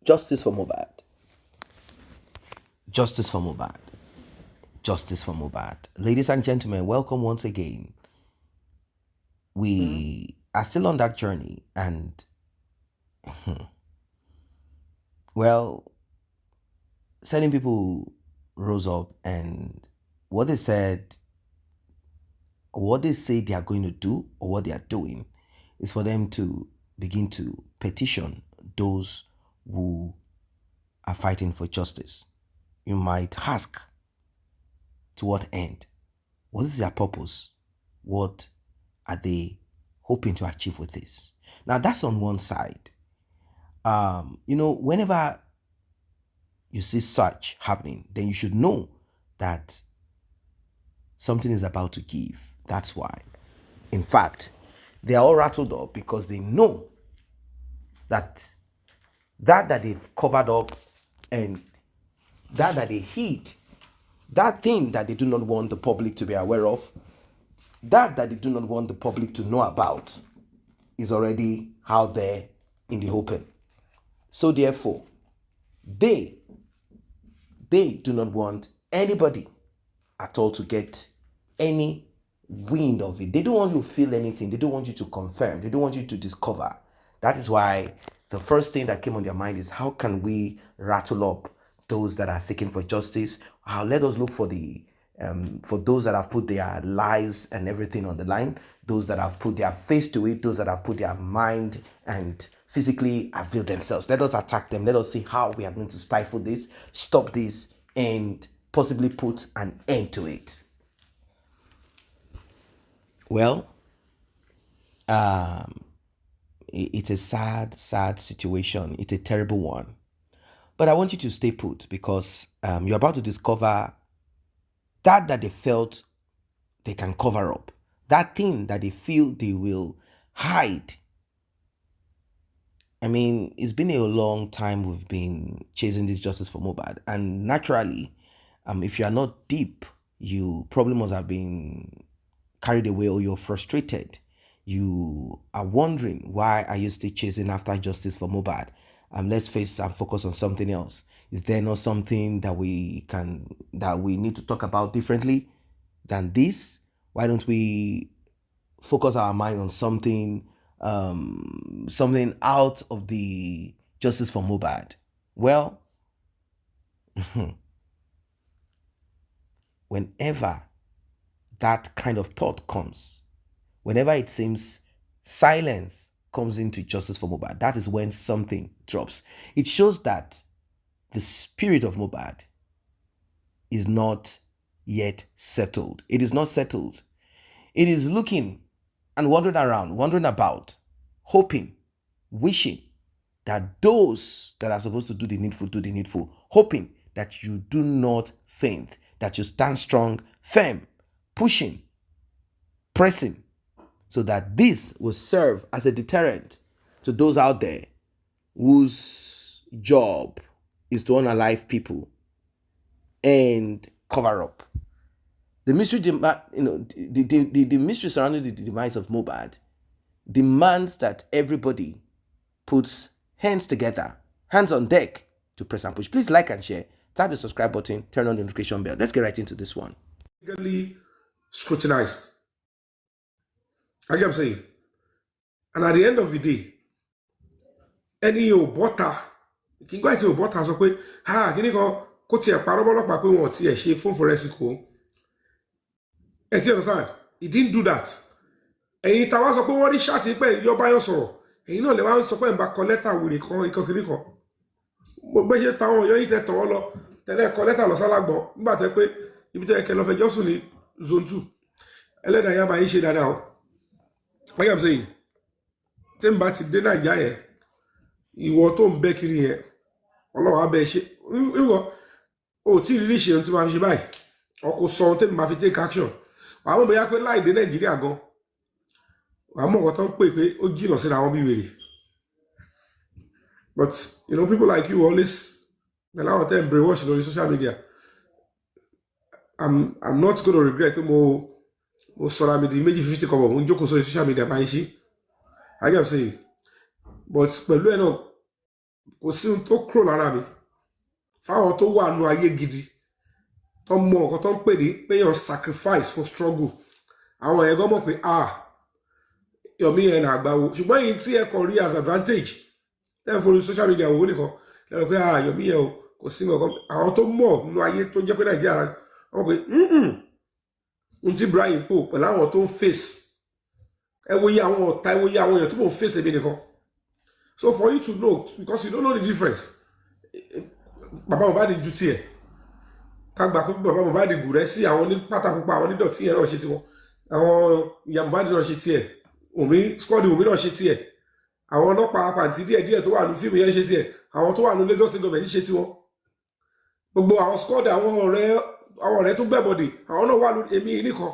Justice for Mohbad. Justice for Mohbad. Justice for Mohbad. Ladies and gentlemen, welcome once again. We are still on that journey, and well, certain people rose up, and what they said, what they say they are going to do, or what they are doing, is for them to begin to petition those who are fighting for justice. You might ask, to what end? What is their purpose? What are they hoping to achieve with this? Now, that's on one side. Whenever you see such happening, then you should know that something is about to give. That's why. In fact, they are all rattled up because they know that they've covered up and that they hid, that thing that they do not want the public to be aware of, that they do not want the public to know about, is already out there in the open. So therefore, they do not want anybody at all to get any wind of it. They don't want you to feel anything. They don't want you to confirm. They don't want you to discover. That is why the first thing that came on their mind is, how can we rattle up those that are seeking for justice? Let us look for those that have put their lives and everything on the line, those that have put their face to it, those that have put their mind and physically avail themselves. Let us attack them. Let us see how we are going to stifle this, stop this, and possibly put an end to it. Well, it's a sad situation. It's a terrible one. But I want you to stay put, because you're about to discover that they felt they can cover up, that thing that they feel they will hide. I mean, it's been a long time we've been chasing this justice for Mohbad, and naturally, if you are not deep, you probably must have been carried away, or you're frustrated. You are wondering, why are you still chasing after justice for Mohbad? Let's face and focus on something else. Is there not something that we need to talk about differently than this? Why don't we focus our mind on something out of the justice for Mohbad? Well, whenever that kind of thought comes, whenever it seems silence comes into justice for Mohbad, that is when something drops. It shows that the spirit of Mohbad is not yet settled. It is not settled. It is looking and wandering around, wandering about, hoping, wishing that those that are supposed to do the needful, hoping that you do not faint, that you stand strong, firm, pushing, pressing, so that this will serve as a deterrent to those out there whose job is to unalive people and cover up. The mystery, the mystery surrounding the demise of Mohbad demands that everybody puts hands together, hands on deck to press and push. Please like and share. Tap the subscribe button, turn on the notification bell. Let's get right into this one. Legally scrutinized. I get what I'm saying. And at the end of the day, any butter, you can go into butter and say, can you go to a parabolopa pé wọ́n ti ẹ̀ ṣe fún forensic o. Ẹ ti understand? He didn't do that. Ẹ̀yin tá wá sọ pé wọ́n rí ṣáàtì pé yọ báyọ̀ sọ̀rọ̀. Ẹ̀yin náà lè wá sọ pé ń bá kọ lẹ́tà wèrè kan nǹkan kiri kan. Bó ṣe táwọn ọ̀yọ́ yìí tẹ̀ tọ̀ wọ́n lọ tẹ̀lé kọ lẹ́tà lọ sálágbọ̀n nígbà tẹ́ pé ibi tẹ́ kẹ́ lọ fẹjọ́ sùn ní zone 2. Ẹlẹ́dàá yá bá yín ṣe dáadáa o. Like I'm saying, tí n bá ti dé Nàìjíríà yẹn, ìwọ tó ń bẹ́ kiri yẹn, Ọlọ́run á bẹ́ ṣe. Ìwọ ò tí rí ṣe ohun tí máa fi ṣe báyìí. Ọkọ̀ sọ ohun tí máa fi take action. Wàá mọ̀ bóyá pé láì dé Nàìjíríà gan. Wàá mọ̀ nǹkan tó ń pè pé ó jìnnà síra wọn bí wèrè. But people like you always allow them brainwash on social media. I'm not going to regret pé mo sọ̀rọ̀ mi di 250 kọ́bọ̀ mo ń jókòó sórí social media báyìí ṣí. I get what I'm saying. But pẹ̀lú ẹ̀ náà kò sí ohun tó kúrò lára mi fáwọn tó wà nù ayé gidi tó mọ nǹkan tó ń pè ní péyàn sacrifice for struggle àwọn yẹn gan mọ̀ pé Yomi yẹn là gbáwo ṣùgbọ́n èyí tí ẹ kàn rí as advantage tẹ́ ẹ forí social media wò nìkan lẹ́nu pé Yomi yẹn o kò sí nǹkan àwọn tó mọ̀ nù ayé tó jẹ́ pé Nàìjíríà wọ́n pé ohun tí Brian pò pẹ̀lú àwọn tó ń face ẹ wo iye àwọn ọ̀tá ẹ wo iye àwọn èèyàn tí mò ń face ẹbí nìkan so for you to know because you don't know the difference bàbá Mohbad ju tiẹ̀ ká gbà pé bàbá Mohbad gùn rẹ sí àwọn ní pátákópa àwọn onídọ̀tí yẹn náà ṣe tiwọn àwọn ìyá Mohbad náà ṣe tiẹ̀ squad Omi náà ṣe tiẹ̀ àwọn ọlọ́pàá pàǹtí díẹ̀díẹ̀ tó wà ní fíìmù yẹn ṣe tiẹ̀ àwọn tó wà ní Lagos State Government ṣe tiwọn gbogbo àwọn squad àwọn ọ̀rẹ́ tó gbẹ̀bọ̀dì àwọn náà wà ní èmi nìkan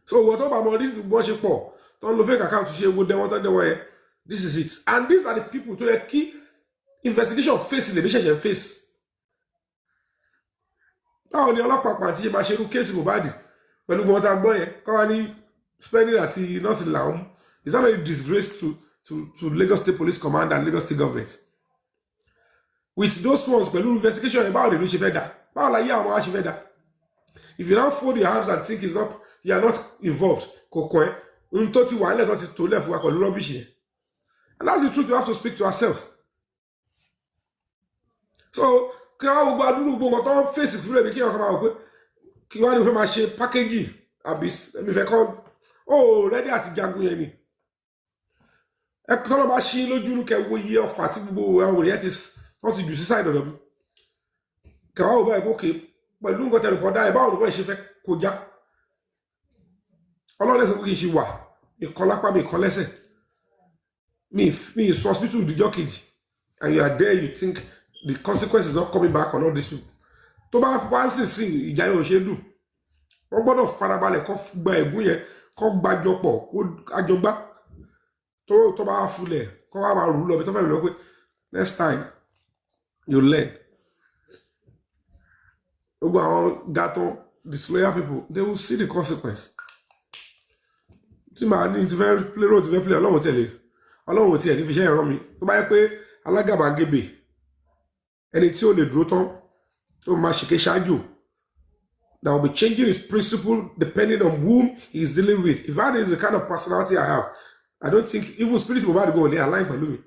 so wọ́n tó bá mọ this bọ́n ṣe pọ̀ tó ń lo fake account ṣe wo dẹ́wọ́n tó dẹ́wọ́n yẹn this is it and these are the people tó yẹ kí investigation face lè bí ṣẹ̀ṣẹ̀ face báwo ni ọlọ́pàá pàǹtí ṣe máa ṣe irú kéèsì Mohbad pẹ̀lú gbọ́n tá a gbọ́ yẹn káwá ní spending àti nọ́ọ̀sì làwọn is that a disgrace to Lagos State Police Command and Lagos State Government with those ones pẹ̀lú investigation yẹn báwo lè ló ṣe fẹ́ dà báwo la yé àwọn á ṣe fẹ́ dà if you now fold your arms and think you are not involved kò kọ́ ẹ n tó ti wà nílẹ̀ tó ti tó lẹ̀ fún wa pẹ̀lú rubbish yẹn and that's the truth we have to speak to ourselves so kí wọ́n gbogbo adúrú gbogbo tó ń fèsì fúnlẹ̀ ní kí wọ́n kọ́ máa wò pé kí wọ́n ní fẹ́ máa ṣe pákéjì àbí ẹ̀mí fẹ́ kọ́ rẹ́dí àti jagun yẹn ni ẹ kọ́ lọ́ bá ṣí lójú kẹwo iye ọfà tí gbogbo àwọn òrìyẹ wọ́n ti jù sí sáì dọ̀dọ̀ mi kẹwàá òbá ẹ̀kọ́ òkè pẹ̀lú nǹkan tẹ̀lé pọ̀ dáa báwo ló bá ṣe fẹ́ kọjá ọlọ́run sọ pé kì í ṣe wà ìkan lápá mi ìkan lẹ́sẹ̀ mi sọ hospital ìdíjọ́ kejì and you are there you think the consequence is not coming back on all these people tó bá wá ń sìn ìjà yẹn ò ṣe dùn wọ́n gbọ́dọ̀ farabalẹ̀ kó gba ẹ̀gún yẹn kó gbàjọpọ̀ kó àjọgbá tó bá fulẹ̀ kó wá máa rù ú lọ fi tó fẹ́ lọ pé next time you learn gbogbo àwọn gàtọ̀ disloyal people they will see the consequence tí màá ní ti fẹ́ play role ti fẹ́ play ọlọ́run tẹ̀lé ọlọ́run tiẹ̀ ní fi iṣẹ́ ìran mi tó bá yẹ pé alágàbàgebè ẹni tí ó lè dúró tán tó máa ṣèké ṣáájú that will be changing his principle depending on whom he is dealing with if that is the kind of personality I have I don't think even spirit Mohbad go lè align pẹ̀lú mi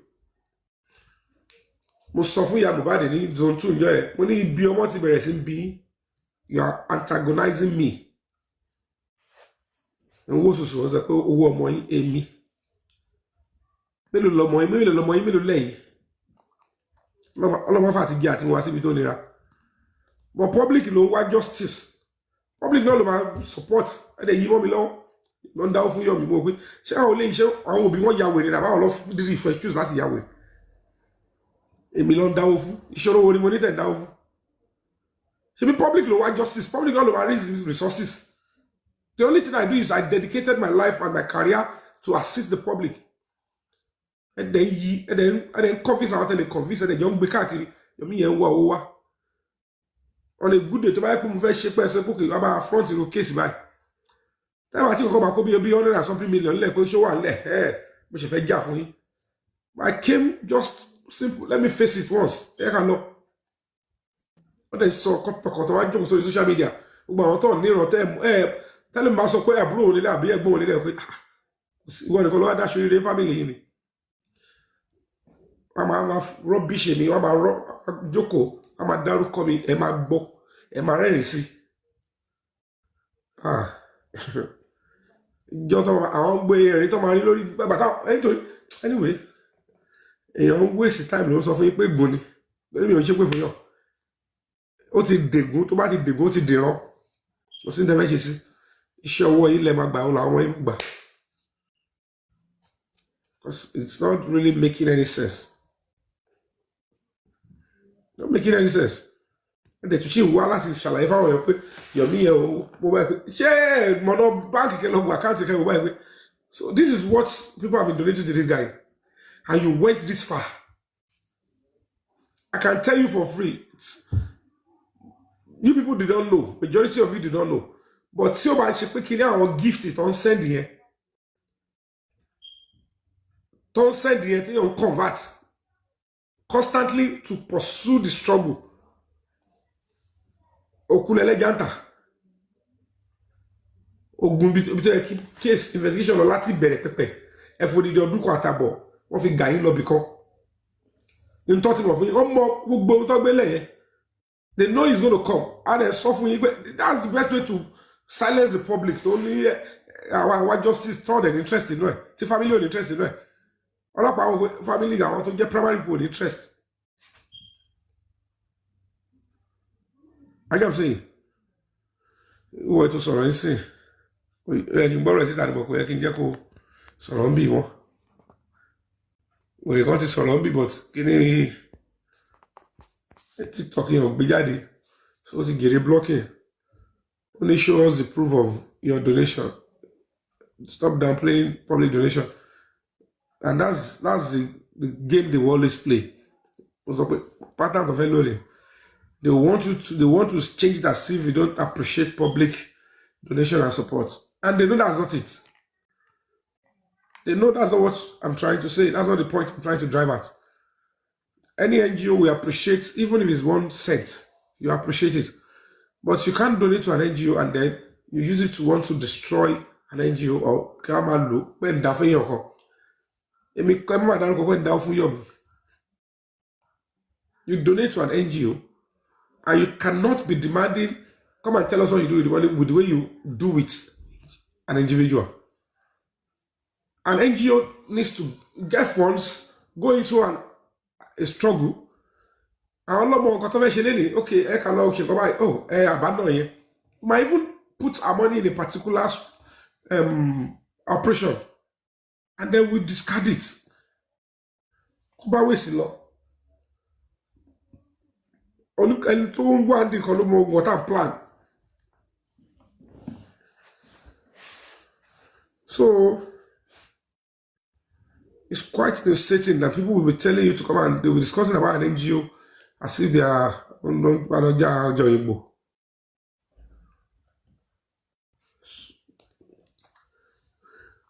mo sọ fún ìyá Mohbad ní zone 2 ǹjọ́ ẹ̀ mo ní ibi ọmọ ti bẹ̀rẹ̀ sí bí you are antagonizing me owó ṣoṣo wọn sọ pé owó ọmọ yín èmi mélòó lọmọ yín mélòó lẹ́yìn ọlọ́mọ fà ti gé àti wọn síbi tó nira but public ló wá justice public náà ló máa support ẹ̀dẹ̀ yí mọ́ mi lọ́wọ́ ló ń dáwọ́ fún Yomi mo pé ṣé àwọn olè iṣẹ́ àwọn òbí wọn ya wèrè rà báwọn lọ dídí ìfẹ́ choose láti ya wèrè èmi ló ń dáwọ́ fún ìṣòro wo ni mo ní tẹ̀ ń dáwọ́ fún ṣe bí public ló wá justice public náà ló máa raise resources the only thing I do is I dedicated my life and my career to assist the public ẹ̀dẹ̀ convince àwọn tẹ̀lé convince ẹ̀dẹ̀ jọ ń gbé káàkiri Yomi yẹn ń wá owó wá on a good day tó bá yẹ pé mo fẹ́ ṣe pẹ́ sọ pé wàá bá front ro case báyìí táwọn àti kọ̀ọ̀kan máa kó bí 100 and something million lẹ̀ pé ṣó wà lẹ̀ mo ṣe fẹ́ jà fún yín I came just simple let me face it once ẹ kà lọ wọ́n dẹ̀ sọ kọ̀tọ̀kọ̀tọ̀ wá jókòó sórí social media gbogbo àwọn tó ní ìrántẹ́ tẹ́lẹ̀ bá sọ pé àbúrò òun nílẹ̀ àbí ẹ̀gbọ́n òun nílẹ̀ pé ìwọ nìkan ló wá dáṣọ eré family yìí ni wọ́n máa rọ́bìṣì mi wọ́n máa jókòó wọ́n máa dárúkọ mi ẹ máa gbọ́ ẹ máa rẹ́rìn sí ìjọ tó àwọn gbé ẹ̀rín tó máa rí lórí bàtà nítorí anyway èèyàn ń waste time ló sọ fún yín pé gbòó ni lórí mi ò ṣe pé fún yàn ó ti dègún tó bá ti dègún ó ti dìran kò sí ní tẹ́fẹ́ ṣe sí iṣẹ́ ọwọ́ yìí lẹ́ máa gbà ó làwọn yìí máa gbà because it's not really making any sense. Not making any sense. Ẹ̀dẹ̀ tún ṣì wá láti ṣàlàyé fáwọn èèyàn pé Yomi yẹn o mo báyìí pé ṣé mọ̀nà báńkì kẹlẹ́ àkáǹtì kẹlẹ́ báyìí pé so this is what people have been donating to this guy and you went this far. I can tell you for free you people did not know majority of you did not know but tí o bá ṣe pé kí ní àwọn gift tó ń send yẹn tí yóò convert constantly to pursue the struggle. Okulele janta. Ogun bi tó yẹ case investigation lọ láti bẹ̀rẹ̀ pẹ̀pẹ̀. Ẹ fòdìdí ọdún kan àtàbọ̀ wọ́n fi gà yín lọ bìkan. In talking of it, they know he's going to come. And they're suffering. That's the best way to silence the public. To only our justice turn an interest in it. It's a family on interest in it. All of our family want to get primary people interest. I am saying, who are to sorrow see? We can borrow it at the book where I can get sorrow be more. We got it sorrow be, but can talking of Bijadi, so it's getting blocking. Only show us the proof of your donation. Stop downplaying public donation. And that's the game they will always play. Pattern of loading. They want to change it as if you don't appreciate public donation and support. And they know that's not it. They know that's not what I'm trying to say. That's not the point I'm trying to drive at. Any NGO we appreciate, even if it's 1 cent, you appreciate it. But you can't donate to an NGO and then you use it to want to destroy an NGO or Kamalu when Dafayoko. You donate to an NGO and you cannot be demanding, come and tell us what you do with the way you do with an individual. An NGO needs to get funds, go into a struggle. Okay, might even put our money in a particular operation and then we discard it. Plan. So it's quite irritating that people will be telling you to come and they will be discussing about an NGO as if they are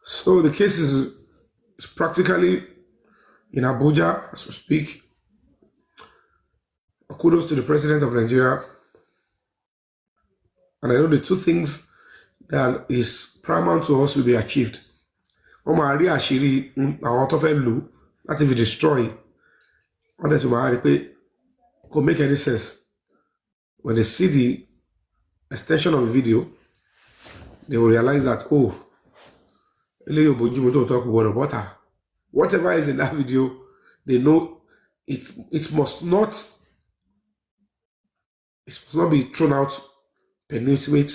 so the case is practically in Abuja as we speak. Kudos to the president of Nigeria. And I know the two things that is paramount to us will be achieved. Ashiri, that if you destroy, could make any sense. When they see the extension of the video, they will realize that, whatever is in that video, they know it must not be thrown out penultimate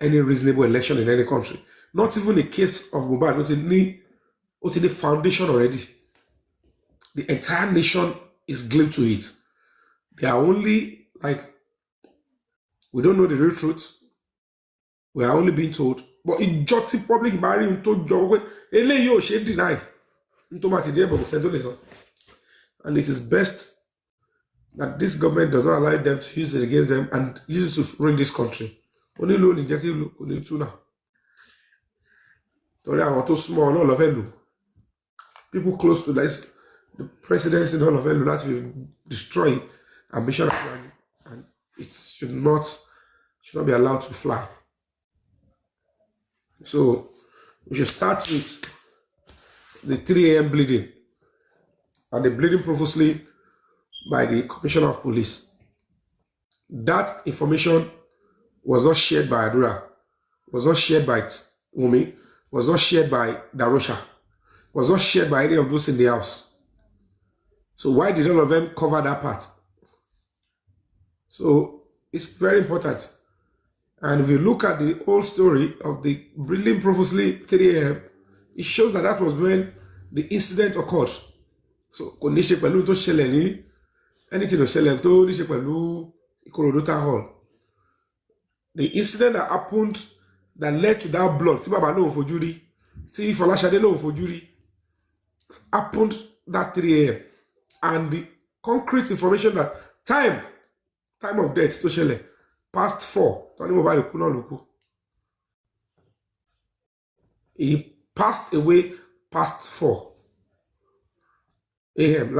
any reasonable election in any country. Not even a case of Mohbad, not in the foundation already. The entire nation is glued to it. They are only we don't know the real truth. We are only being told. But in just public marrying to job, deny. And it is best that this government does not allow them to use it against them and use it to run this country. Only low in now. Small, all of them. People close to this, the presidency in all of them, that will destroy ambition and it should not be allowed to fly. So we should start with the 3 a.m. bleeding and the bleeding profusely by the Commissioner of Police. That information was not shared by Adura, was not shared by Wumi, was not shared by Darosha, was not shared by any of those in the house. So why did all of them cover that part? So it's very important. And if you look at the whole story of the bleeding profusely 3 a.m., it shows that was when the incident occurred. So anything to Hall. The incident that happened that led to that blood, happened that 3 a.m. And the concrete information that time of death to Shele past 4. He passed away past 4 a.m.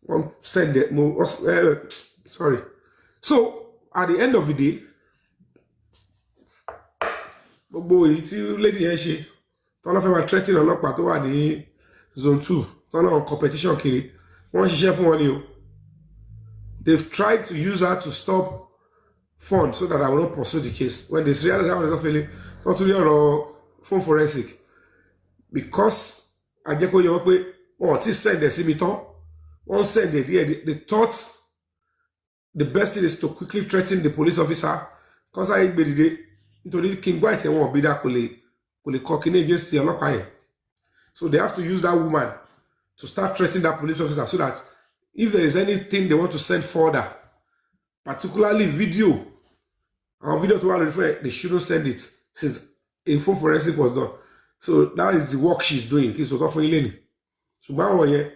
One said that sorry. So at the end of the day, gbogbo èyí tí lady yẹn ṣe tọ́lọ́ fẹ́ máa threatening ọlọ́pàá tó wà ní zone 2 tọ́lọ́ competition kiri wọ́n ṣiṣẹ́ fún wọn ni o. They've tried to use her to stop funds so that I will not pursue the case. When they realize that one is not failing, not to your phone forensic. Because I get what you want, oh, this said they see me talk. One said they thought the best thing is to quickly threaten the police officer. Because I did into the King White and won't be that cooking against the local. So they have to use that woman to start threatening that police officer so that if there is anything they want to send further, particularly video, our video to refer, they shouldn't send it since info forensic was done. So that is the work she's doing. So go for Eleni. So now what is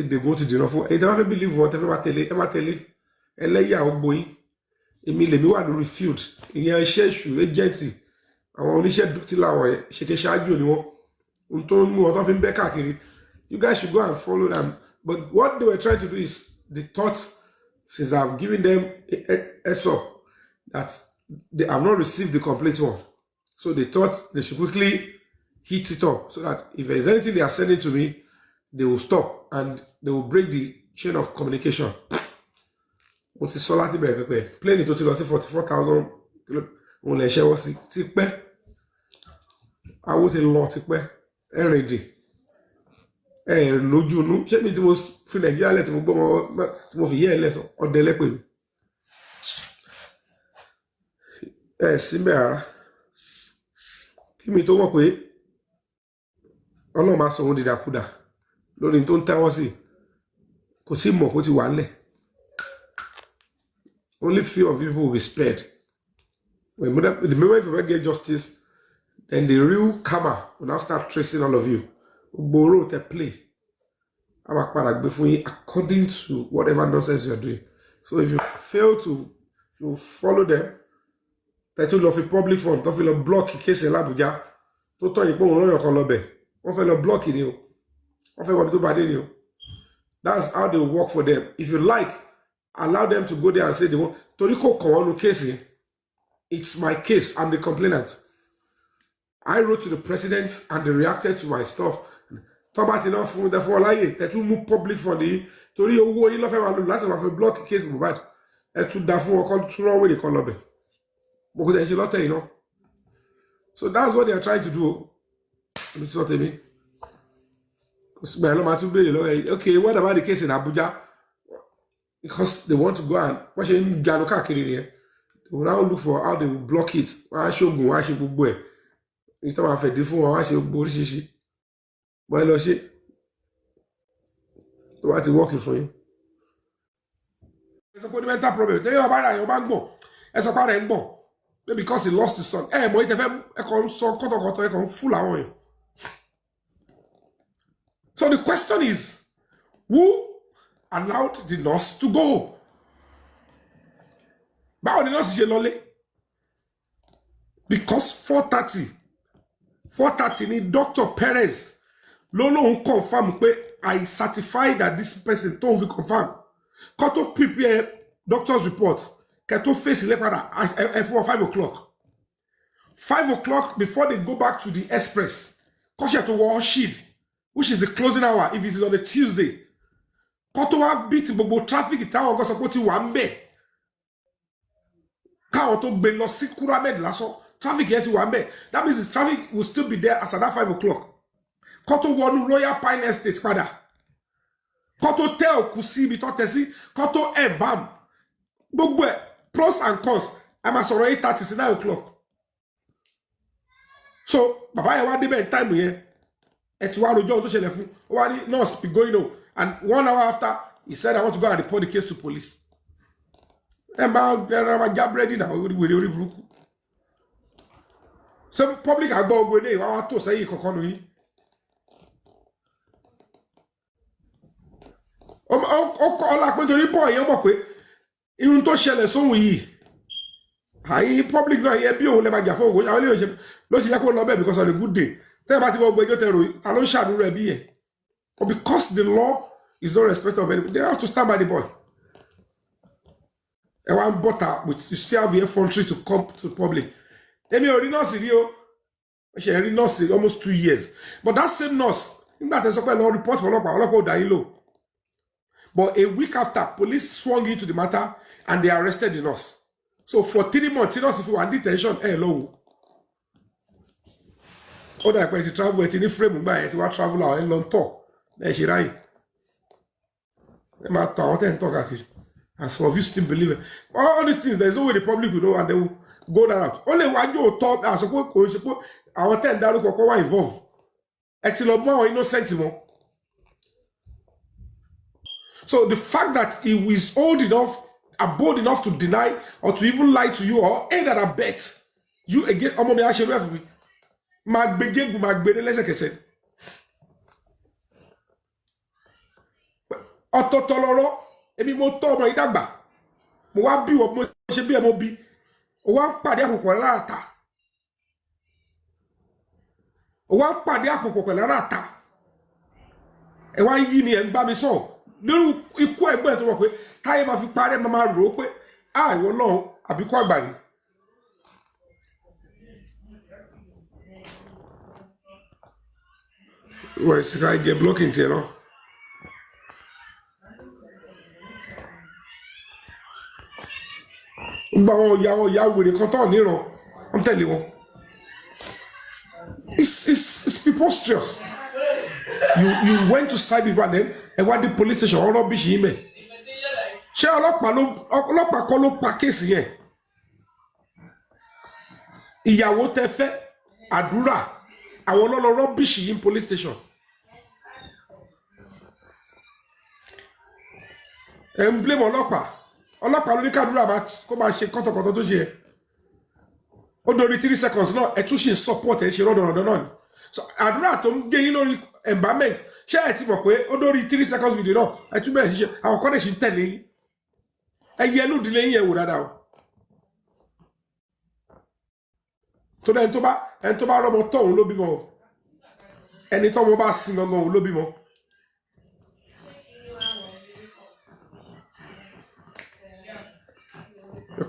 the go to the for? I don't believe what ever tell it. Eleya ogboyin. Emi le mi wa lórí field. Ìyẹn iṣẹ́ ìṣù agency. Àwọn oníṣẹ́ dúkìá wọn yẹn ṣe ke ṣáájú ni wọ́n. Ohun tó ń mú wọn tó fi ń bẹ́ káàkiri. You guys should go and follow them. But what they were trying to do is they thought, since I've given them a SO, that they have not received the complete one. So they thought they should quickly heat it up so that if there is anything they are sending to me, they will stop and they will break the chain of communication. What is Solati Bepe? Playing it to 44,000. On the share was it. I was a lot of every day. Lójú inú ṣé mi tí mo fi Nàìjíríà lẹ̀ tí mo gbọ́ tí mo fi yẹ́ ẹ̀ lẹ́sọ̀ ọdẹ lẹ́pẹ̀ mi síbẹ̀ rárá kí mi tó mọ̀ pé Ọlọ́run máa sọ òun dìdàkudà lórí tó ń tẹ́wọ́ sí kò sí mọ̀ kó ti wà ńlẹ̀. Only few of people will be spared. The moment people get justice, then the real karma will now start tracing all of you. Borrow the play. According to whatever nonsense you're doing. So if you fail to follow them, that will of a public fund, don't feel block the case in Abuja. To tell you, don't feel block it. That's how they work for them. If you like, allow them to go there and say they want Toriko Kawanu case. It's my case. I'm the complainant. I wrote to the president and they reacted to my stuff. Talk enough for the for lie that will move public for the Tori Owo in love last of a block case Mohbad. And to that for call to know where they call lobby. Because there's a lot, you know. So that's what they are trying to do. It's what I mean. Okay, what about the case in Abuja? Because they want to go and watch in Janoka Kiri. They will now look for how they will block it. I show go, I show go. Instead of a different I show go. Well, what is working for you? It's a fundamental problem. Tell you about your bank book. It's a part of book. Because he lost his son. Eh, boy, if I come so full away. So the question is, who allowed the nurse to go? But the nurse is lolly. Because 4:30 need Dr. Perez. Lolo who confirm I certify that this person don't confirm. Kato prepare doctor's report. Kato face at 4 or 5 o'clock. 5 o'clock before they go back to the express. Cause you have to wash sheet, which is the closing hour if it is on a Tuesday. Kato have beat bobo traffic it town go support you one be. Kato be lo sikura med laso. Traffic yet one be. That means the traffic will still be there as at 5 o'clock. Koto wonu Royal Pine Estate padà. Koto tell Kusi bito tesi. Koto bam. Gbogbo pros and cons. I'm at 8:30 9 o'clock. So baba ya wa debe time here. Etuwa rojo to ṣẹlẹ̀ fún. O wa ni nurse be going on. And 1 hour after he said I want to go and report the case to police. Jab ready now with the so public agbo ogbe le wa to say kokonu yi. Ọlá pé torí boy yẹn mọ̀ pé ihun tó ṣẹlẹ̀ sóhun yìí àyí public náà yẹ bí òun lè máa jà fún òun àwọn ilé òṣèlú ló ṣe yẹ kó lọ bẹ́ẹ̀ because on a good day tẹ́ ẹ bá ti wọ́n gbé ẹjọ́ tẹ̀rọ ta ló ń ṣàdúró ẹbí yẹn. But because the law is no respect of anybody. They have to stand by the boy. And one butter with you see how the effrontery to come to the public. Emi already nurse video. She already nurse almost 2 years. But that same nurse, in that there's a report for Lopa Dailo. But a week after, police swung into the matter and they arrested the nurse. So for 3 months, the nurse, if you want detention, hello. All that when she travel, it's in the frame by it, what travel out and long talk. Then she right. And some of you still believe it. All these things, there's no way the public will know and they will go that out. Only when you talk, I suppose, our 10 dollars will involve. Until more innocent more. So the fact that he is old enough, bold enough to deny or to even lie to you or any that bet you again, I'm going to ask you. Magbede lẹ́sẹ̀kẹsẹ̀. Ọ̀tọ̀tọ̀lọ́rọ̀ èmi mo tọ́ ọmọ ìdàgbà mo wá bí wọ́n mo ṣe bí ẹ mo bí o wá ń pàdé àpòpọ̀ láàtà o wá ń pàdé àpòpọ̀ pẹ̀lú láàtà ẹ wá ń yí mi ẹ̀ ń bá mi sọ̀rọ̀ lórí ikú ẹgbẹ́ tó mọ̀ pé táyé máa fi parẹ́ máa rò ó pé ìwọ náà àbíkú àgbà ni. Well, it's right get blocking, you know. I'm telling you. It's preposterous. You went to side people and then and what the police station all rubbish email. Ṣé ọlọ́pàá kọ́ ló pa case yẹn. Ìyàwó tẹ́ fẹ́ àdúrà àwọn lọ́lọ́ rubbish in police station. And blame ọlọ́pàá ló ní kádúrà kó máa ṣe kọ́tọ̀kọ́tọ̀ tó ṣe ẹ̀ ó dórí 3 seconds náà ẹ̀ tún ṣe support ẹ̀ ṣe rọ́dọ̀rọ̀dọ̀ náà ni so àdúrà tó ń gé yín lórí environment ṣé ẹ̀ ti mọ̀ pé ó dórí 3 seconds video náà ẹ̀ tún bẹ̀rẹ̀ ṣiṣẹ́ àwọn kọ́dẹ̀ ṣì ń tẹ̀lé yín ẹ̀ yẹ inú ìdílé yín ẹ̀ wò dáadáa o tó dẹ́ ẹni tó bá rọ́mọ tọ́ òun ló bímọ o ẹni tọ́mọ bá sin gangan òun ló bímọ.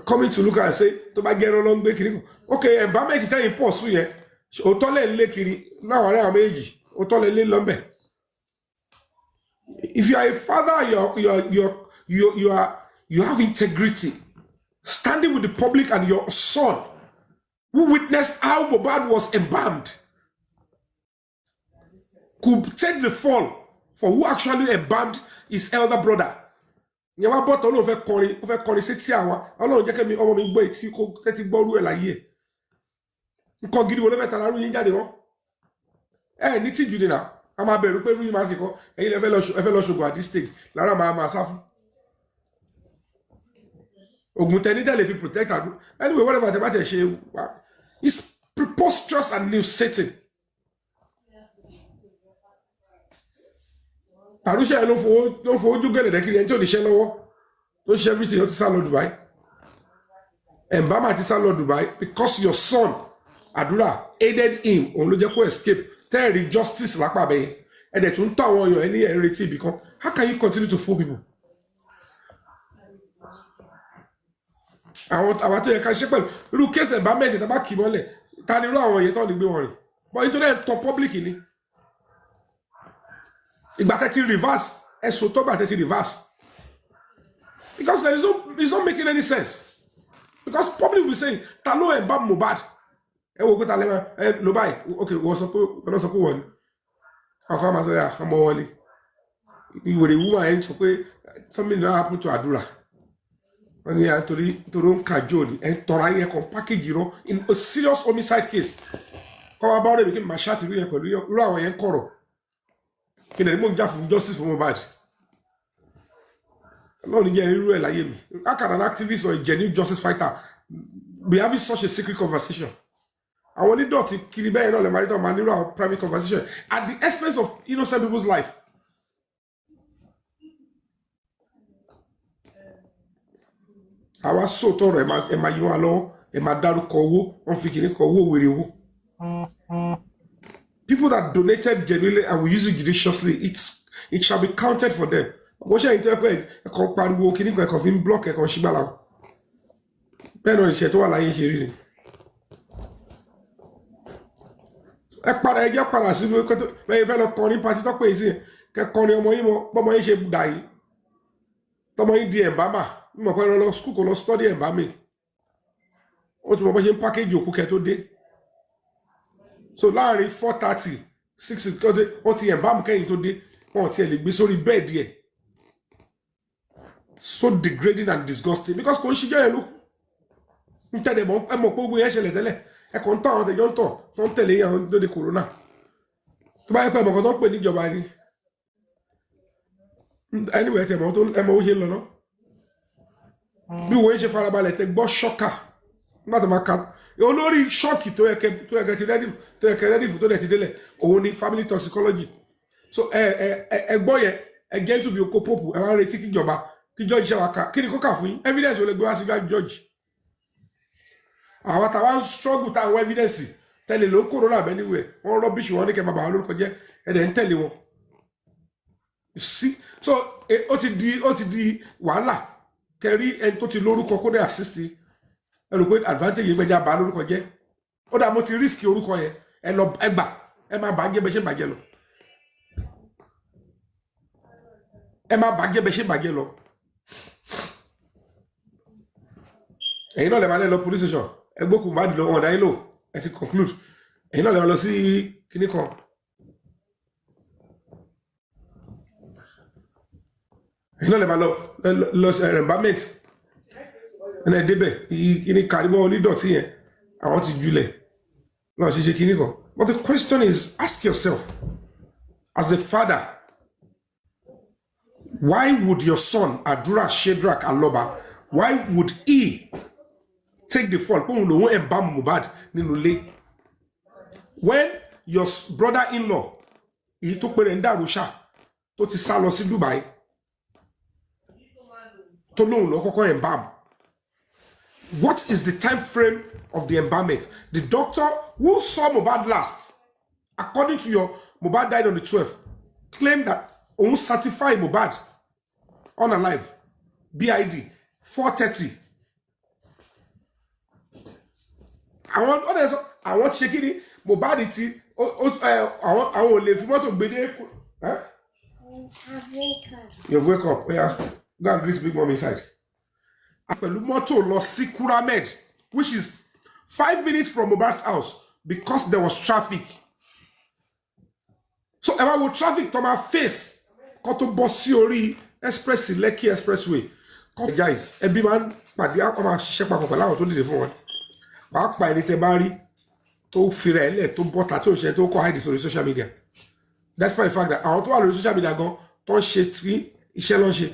Coming to look and say to buy get along bakery. Okay, environment is telling poor so yet. Otole lekiri now around meji. Otole le lombe. If you are a father, you have integrity, standing with the public and your son, who witnessed how Mohbad was embalmed, could take the fall for who actually embalmed his elder brother. You have bought all over Corey 6 hours. Alone, you can be over me, wait, see, getting borrow like ye. You can't give you whatever Talaru in Gadion. Eh, Nitty Judina. I'm a better Peru Massico, and you ever go at this stage. Lara Mama Saf. Ogutenita, if you protect her. Anyway, whatever the matter, she is preposterous and new setting. Arusha don't for you get it until the shallow. Don't share everything to Salo Dubai. And Bama to Salo Dubai because your son, Adura, aided him on Lujako escape. Tell the justice Lakabe. And that won't tell you any reality because how can you continue to fool people? I want to catch up. Look, case and Bama is about Kimole. Tanira or yet on the glory. But into that top public in it. It battered reverse, and so top battered reverse. Because it's not making any sense. Because probably will be saying, Talo and Bab Mohbad. And we'll go to Lobai. Okay, we're not supposed one. How come I say, come on, you were the woman, something that happened to Adura. And he had to run Kajoli and Toraya package, in a serious homicide case. How about it became Mashati, Rawa and Koro. Can anyone get from justice for Mohbad? Not in real like how can an activist or a genuine justice fighter be having such a secret conversation? I want it to kill and all the marital manura or private conversation at the expense of innocent people's life. I was so told Emma you alone, Emma Daru Kowo, on Fikini Kowo with you. People that donated genuinely and we use it judiciously, it shall be counted for them. Wọ́n ṣe interpret ẹ̀kan pariwo kíní kan ẹ̀kan fi ń block ẹ̀kan ṣígbàlà. Bẹ́ẹ̀ náà ìṣẹ̀ tó wà láyé ṣe rí ni. Ẹ jẹ́ padà sínú ẹ̀kọ́ tó bẹ́ẹ̀ fẹ́ lọ kọrin pàtí tó pè é sí ẹ̀ kẹkọrin ọmọ yín mọ bọ́mọ yín ṣe dà yìí. Tọmọ yín di ẹ̀mbámà mímọ̀ pé lọ skul kò lọ study ẹ̀mbámì. Ó ti mọ̀ bọ́ ṣe ń pákéjì òkú kẹ tó dé. So láàrin 4:30 6 tó dé wọ́n ti ẹ̀mbámù kẹ́yìn tó dé wọ́n ti ẹ̀ lè gbé sórí bẹ́ẹ̀dì ẹ̀. So degrading and disgusting because kò ń ṣíjọ́ yẹn ló ń tẹ̀lé mọ́ ẹ mọ̀ pé ogun yẹn ṣẹlẹ̀ tẹ́lẹ̀ ẹ kàn ń tọ́ àwọn tẹ̀jọ́ ń tọ̀ tó ń tẹ̀lé àwọn tó de corona tó bá yẹ pé ẹ̀mọ̀kan tó ń pè níjọba ni anyway tẹ̀ mọ́ tó ẹmọ ó ṣe lọ náà bí wọ́n ṣe farabalẹ̀ tẹ gbọ́ ṣọ́kà nígbà tó máa ka olórí ṣọ́ọ̀kì tó yẹ kẹ ti rẹ́dì fún tó dẹ̀ ti délẹ̀ òun ni family toxicology so ẹ gbọ́ yẹn ẹ gẹ́ntù bí oko pope ẹ wá retí kíjọba kí judge ṣe wá ká kí ni kó kà fún yín evidence ò lè gbé wá sí judge àwọn táwa ń struggle táwọn evidence tẹ̀lé ló ń corona anywhere wọ́n rọ́bìṣì wọn ní kẹ́ bàbá lórúkọ jẹ́ ẹ̀dẹ̀ ń tẹ̀lé wọn you see so ó ti di wàhálà kẹrí ẹni tó ti lórúkọ kó dé assist ẹ rò pé advantage yìí gbẹjà bá lórúkọ jẹ́ ó dà mo ti risk orúkọ yẹn ẹ gbà ẹ máa bàjẹ́ bẹ́ ṣe bàjẹ́ lọ ẹ máa bàjẹ́ bẹ́ ṣe bàjẹ́ lọ. ẹ̀yin náà lè máa lọ police station ẹgbẹ́ òkú má dìlọ ọ̀dà ìlò ẹ ti conclude ẹ̀yin náà lè máa lọ sí kíní kan ẹ̀yin náà lè máa lọ sí environment ẹ̀nà ẹ̀dẹ́bẹ̀ kíní kàrímọ́ onídọ̀tí yẹn àwọn ti julẹ̀ náà ṣe kíní kan but the question is ask yourself as a father why would your son Adura Shedrack Aloba why would he take the fall pé òun lòun ẹ̀ bá Mohbad nínú ilé when your brother-in-law èyí tó pèrè ń dàrú ṣá tó ti sá lọ sí Dubai tó lóun lọ kọ́kọ́ embalm what is the time frame of the embalmment the doctor who saw Mohbad last according to your Mohbad died on the 12th claimed that òun certify Mohbad unalive BID 4:30 àwọn ti ṣe kí ni Mohbad ti àwọn ò lè fi mọ́tò gbé dé you've wake up yeah. Go and greet big mom inside pẹ̀lú mọ́tò lọ sí Kuramed which is 5 minutes from Mohbad's house because there was traffic so ẹ máa wo traffic tó máa face kó tó bọ́ sí orí express Lekki expressway guys ẹbí máa ń pàdé àwọn máa ṣiṣẹ́ papọ̀ pẹ̀lú àwọn tó dìde fún wọn pàápàá ẹni tẹ bá rí tó fira ẹlẹ tó bọ́ta tí ò ṣe tó kọ́ hide sórí social media despite the fact that àwọn tó wà lórí social media gan tó ń ṣe tí iṣẹ́ ló ń ṣe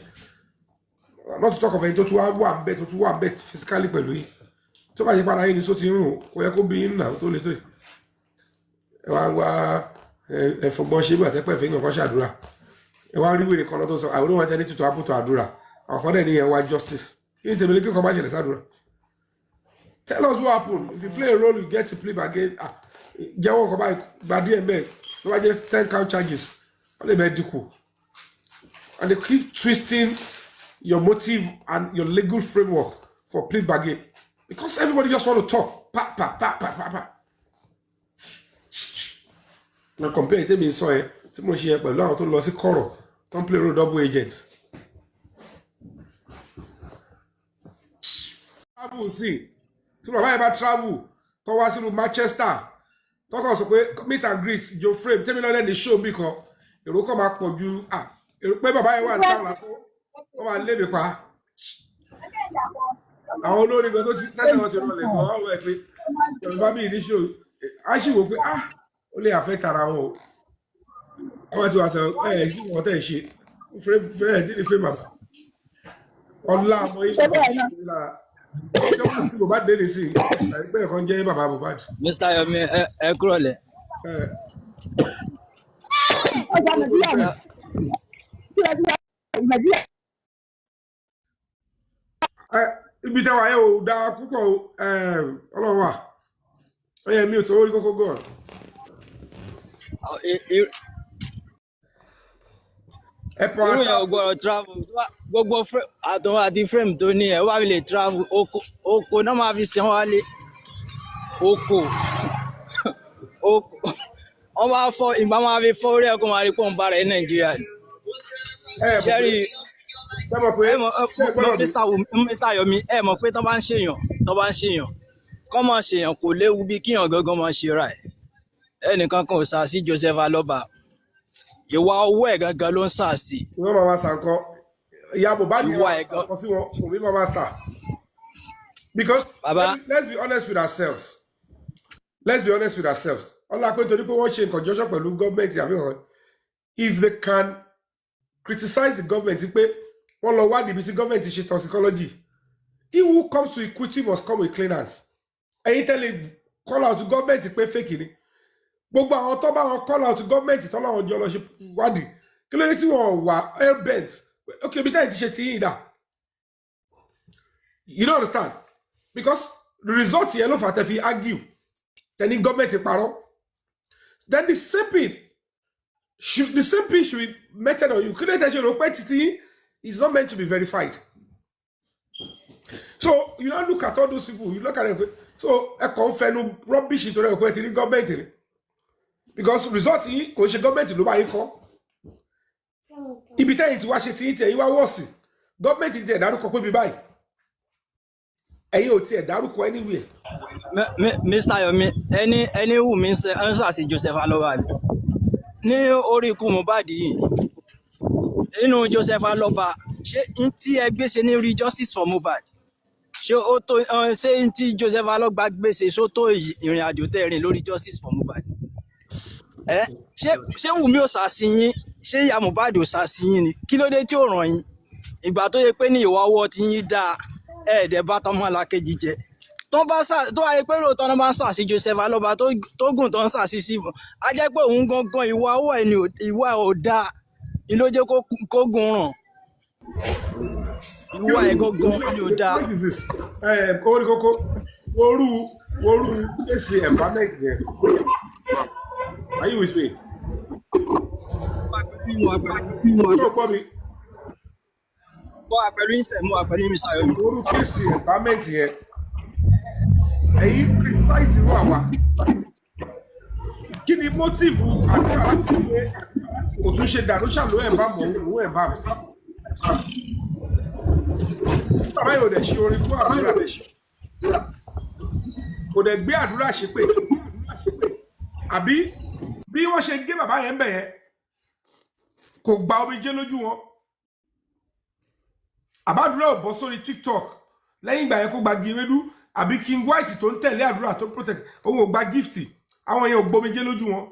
not to talk of ẹni tó tún wà bẹ́ẹ̀ physically pẹ̀lú yìí tó bá yẹ padà yìí ni só ti ń rùn kò yẹ kó bí yín náà tó lè tó yìí ẹ wá ẹ̀fọ̀gbọ́n ṣe gbà tẹ́pẹ́ fẹ́yìn ọ̀kan ṣàdúrà ẹ wá rí wèrè kan lọ́tọ́ sọ àwọn oníwọ̀n tẹ́ni tuntun àbútọ̀ àdúrà àwọn kan dẹ̀ ní ẹ̀ wá justice kí ni tèmi kí nǹkan bá ṣẹlẹ̀ sádùrà. Tell us what happened. If you play a role, you get to play again. Jẹ́wọ́ nǹkan báyìí gba DML. So I just 10 count charges. Only medical. And they keep twisting your motive and your legal framework for plea bargain because everybody just want to talk. Pa pa pa pa pa pa. Now compare it to so tí mo ṣe pẹ̀lú àwọn tó lọ sí kọ̀rọ̀ tó ń play role double agent. Travel sí. Tí bàbá yẹn bá travel tó wá sínú Manchester tó kàn sọ pé meet and greet Joe Frame tẹ́mi lọ́dẹ̀ ní show bí kan èrò kan máa pọ̀ ju èrò pé bàbá yẹn wà ní táwọn lásán wọ́n máa lé mi pa àwọn olórin gan tó ti tẹ́sán wọn ti rọlẹ̀ gan wọ́n wọ̀ ẹ́ pé yorùbá bí ní show á sì wò pé ó lè àfẹ́ tara wọn o wọ́n ti wá sọ kí wọ́n tẹ̀ ṣe fẹ́ẹ̀ tí ní Frame bàbá ọlá ọmọ yìí lọ́wọ́ lára. Ṣé wọ́n sì Mohbad lè sí bẹ́ẹ̀ kan jẹ́ bàbá Mohbad. Mr. Yomi ẹ kúrọ̀lẹ́. Ibi tẹ́wà yẹn ò dáa púpọ̀ Ọlọ́run wà. Ó yẹ mi ò tó orí kókó gan. irú yẹn ò gbọ́dọ̀ travel gbogbo àtọ̀wọ́ àti frame tó ní ẹ̀ wá fi lè travel oko náà máa fi sìn wálé oko wọ́n bá fọ́ ìgbà máa fi fọ́ orí ẹ̀ kó máa rí pọ́n bára ẹ̀ Nàìjíríà ni ṣẹ́rí Mr. Yomi ẹ mọ̀ pé tó bá ń ṣèyàn kọ́ máa ṣèyàn kò léwu bí kíyàn gangan máa ṣe ra ẹ̀ ẹnìkan kan ò sá sí Joseph Aloba ìwà owó ẹ̀ gangan ló ń sá sí. Wọ́n máa sà nǹkan ìyá Mohbad ìwà ẹ̀ gan. sí wọn kò ní máa sà. Because let's be honest with ourselves. Ọlá pé torí pé wọ́n ṣe in conjunction pẹ̀lú gọ́ọ̀mẹ̀ntì àbí wọn. If they can criticize the government pé wọ́n lọ wádìí bí sí gọ́ọ̀mẹ̀ntì ṣe toxicology, he who comes to equity must come with clean hands. Ẹ̀yin tẹ́lẹ̀ call out to gọ́ọ̀mẹ̀ntì pé fake ni. Gbogbo àwọn tó bá wọn call out to gọ́ọ̀mẹ̀ntì tó láwọn jọ lọ ṣe wádìí kí ló dé tí wọ́n wà hellbent okay bí táyì ti ṣe ti yín dà. You don't understand because the result yẹn ló fà tẹ́ fi argue tẹ́ni gọ́ọ̀mẹ̀ntì parọ́. Then the same thing should be meted on you. Kí ló dé tẹ́ ṣe rò pé títí is not meant to be verified. So you don't look at all those people, you look at them. So a confirm rubbish into the government. Because result yìí kò ṣe government ló bá yín kọ́. Ibi tẹ́yìn tí wá ṣe ti tẹ̀ yín wá wọ́ọ̀sì. Government ti ẹ̀ dárúkọ pé bí báyìí. Ẹ̀yin ò tiẹ̀ dárúkọ anywhere. Mr. Yomi, ẹni wù mí ṣe answer sí Joseph Aloba ní orí ikú Mohbad yìí. Inú Joseph Aloba ṣé n tí ẹ gbèsè ní rí justice for Mohbad ṣé ó tó ṣé n tí Joseph Aloba gbèsè ṣó tó ìrìn àjò tẹ́ rìn lórí justice for Mohbad ṣé Wùmí ò sá sí yín ṣé ìyá Mohbad ò sá sí yín ni kí ló dé tí ò ràn yín ìgbà tó yẹ pé ní ìwà ọwọ́ tí yín dáa ẹ̀ẹ́dẹ̀ bá tọmọ alákejì jẹ tó wáyé pé lóòótọ́ náà bá ń sà sí Joseph Aloba tó gùn tó ń sà sí síbọn á jẹ́ pé òun gangan ìwà ọwọ́ ẹ̀ ni ìwà ò dáa ló jẹ́ kó gùn ràn ìwà ẹ̀ gangan ni ò dáa. Orí kókó orú èsì environment yẹn. Are you with me? Bọ́ àpẹẹrẹ ìṣẹ̀mú àpẹẹrẹ Mr. Yomi. Orú èsì environment yẹn. Ẹ̀yin criticize irú àwa. Kí ni motive àdúrà láti ṣe kò tún ṣe dàrú ṣàlù ẹ̀ bá mọ̀ òun ẹ̀ bá mi. Bàbá yóò dẹ̀ ṣe orin fún àdúrà rẹ̀ ṣe. Kò dẹ̀ gbé àdúrà ṣe pé. Àbí bí wọ́n ṣe gé bàbá yẹn bẹ̀ yẹn kò gba omijé lójú wọn. Àbádúrà ò bọ́ sórí TikTok lẹ́yìn ìgbà yẹn kó gba gírédú àbí King White tó ń tẹ̀lé àdúrà tó ń protect òun ò gba gift àwọn yẹn ò gbomijé lójú wọn.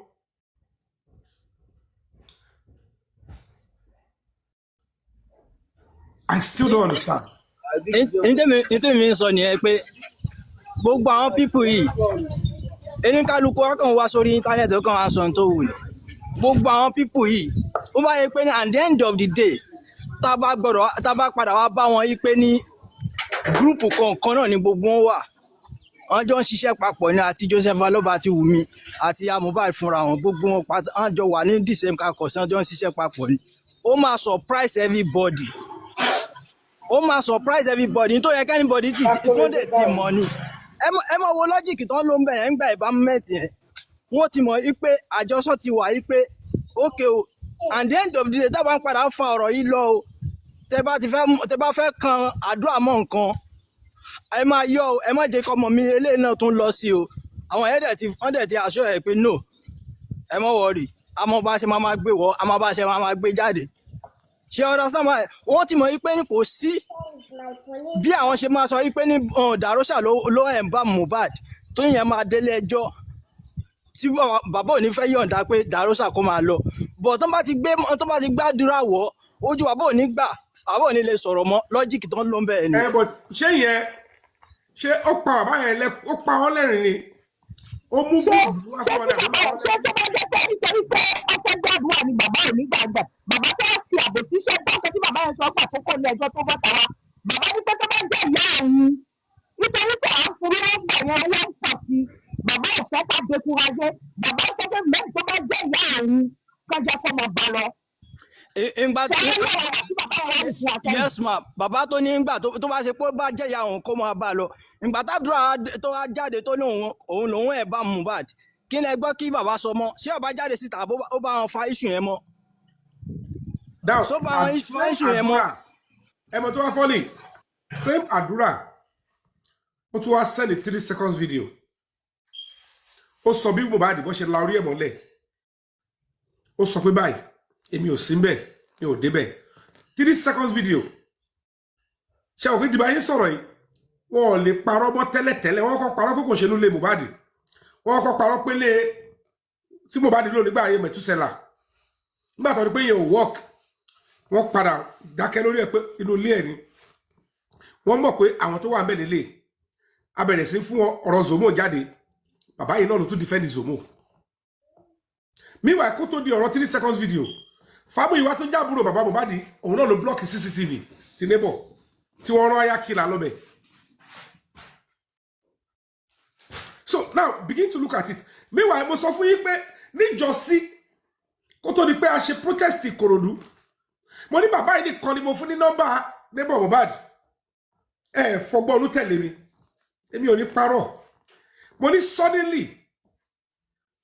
I still don't understand. Nítorí mi sọ nìyẹn pé gbogbo àwọn pípù yìí eníkálukú ọkàn wá sórí íńtánẹ́ẹ̀tì ọkàn wá sọ tó wù ní gbogbo àwọn pípù yìí ó bá yẹ pé ní at the end of the day tá a bá padà wá bá wọn yí pé ní gúrùpù kọ̀ọ̀kan náà ni gbogbo wọn wà wọ́n jọ ń ṣiṣẹ́ papọ̀ ní àti Joseph Aloba àti Wùmí àti Mohbad fúnra wọn gbogbo wọn wọ́n jọ wà ní December kọ̀ọ̀sán wọ́n jọ ń ṣiṣẹ́ papọ̀ ni ó máa surprise everybody nítorí yẹ kẹ́nìbọ̀dì tó dẹ̀ ti mọ̀ ni ẹ mọ̀ wo lọ́jìkì tó ń lò ń bẹ̀rẹ̀ ń gba ìbámẹ́tì yẹn wọ́n ti mọ̀ yí pé àjọsọ ti wà yí pé ókè o and the end of the day tá a bá ń padà fa ọ̀rọ̀ yìí lọ o tẹ bá fẹ́ kan àdúrà mọ́ nǹkan ẹ máa yọ o ẹ má jẹ́ kọ́ ọmọ mi eléyìí náà tún lọ sí o àwọn wọ́n dẹ̀ ti aṣọ ẹ̀ pé no ẹ mọ̀ wọ̀rì àmọ́ bá ṣe máa gbé wọ́ àmọ́ bá ṣe máa gbé jáde ṣé ọ̀rọ̀ sábà wọ́n ti mọ̀ yí pé kò sí bí àwọn ṣe máa sọ yí pé ní Dàrósà ló ẹ̀ ń bá Mohbad tó yẹn máa délé ẹjọ́ tí bàbá ò ní fẹ́ yọ̀ǹda pé Dàrósà kó máa lọ bọ̀ tó bá ti gbàdúrà wọ̀ ojú bàbá ò ní gbà bàbá ò ní lè sọ̀rọ̀ mọ́ lọ́jíìkì tó ń lọ bẹ́ẹ̀ ni. But ṣé yẹn ṣé ó pa bàbá yẹn ó pa wọ́n lẹ́rìn ni ó mú bí ìdúró wá fún wọn lẹ́rìn. Ṣé tó bá jẹ́ pé nítorí pé ọkọ̀ gbàdúrà ni bàbá ò ní gbàgbà bàbá tó fi àbòsí ṣe dáṣọ tí bàbá yẹn sọ pé àkókò ní ẹjọ́ tó bọ́ta wa bàbá ní pé tó bá jẹ́ ìyá òun nítorí pé à ń fún lọ́gbà yẹn wọ́n ń pọ̀ sí bàbá ò fẹ́ ká dekúrajé bàbá sọ pé mẹ́rin tó bá jẹ́ ìyá òun kájọ kọ́ mọ̀ bá lọ. ìgbà ṣé ẹ lọ́wọ́ tí bàbá wọn lè fún wa sẹ́yìn. yes ma bàbá tó ní ìgbà tó bá ṣe pé ó bá jẹ́ ìyá òun kó máa bá a lọ ìgbà tábìlà tó wá jáde tó ní òun lòun ẹ̀ bá Mohbad kí ni ẹ gbọ́ kí bàbá sọ mọ́ ṣé bàbá jáde síta ó bá wọn fa issue yẹn mọ́ now so bá wọn fa issue yẹn mọ́. ẹmọ tó wá fọ́lì same àdúrà ó tún wá send a 3 seconds video ó sọ bí Mohbad bó ṣe la orí ẹ̀ mọ́lẹ̀ ó sọ pé báyìí èmi ò sí ń bẹ̀ mi ò débẹ̀ 3 seconds video ṣe àwọn kejì báyìí sọ̀rọ̀ yìí wọn ò lè parọ́ mọ́ tẹ́lẹ̀tẹ́lẹ̀ wọ́n kọ́ parọ́ pé kò ṣe ló lé Mohbad wọ́n kọ́ parọ́ pé lé tí Mohbad lò nígbà ayé Mẹ̀túsẹ́là nígbà tó ní pé yẹn ò work wọ́n padà dákẹ́ lórí ẹ̀ pé inú ilé ẹ̀ ni wọ́n mọ̀ pé àwọn tó wà ń bẹ̀ lélẹ̀ a bẹ̀rẹ̀ sí fún ọ̀rọ̀ Zomo jáde bàbá yìí náà ló tún defend Zomo meanwhile kó tó di ọ̀rọ̀ 3 seconds video Fámúyìwá tó jábúrò bàbá Mohbad òun náà ló block CCTV ti neighbor tí wọ́n rán ayákìlá lọ́bẹ̀. So now begin to look at it meanwhile mo sọ fún yín pé níjọ́sí kó tó di pé a ṣe protest Ìkòròdú mo ní bàbá yìí nìkan ni mo fún ní nọ́mbà neighbor Mohbad fọgbọ́n olútẹ̀lé mi èmi ò ní parọ́ mo ní suddenly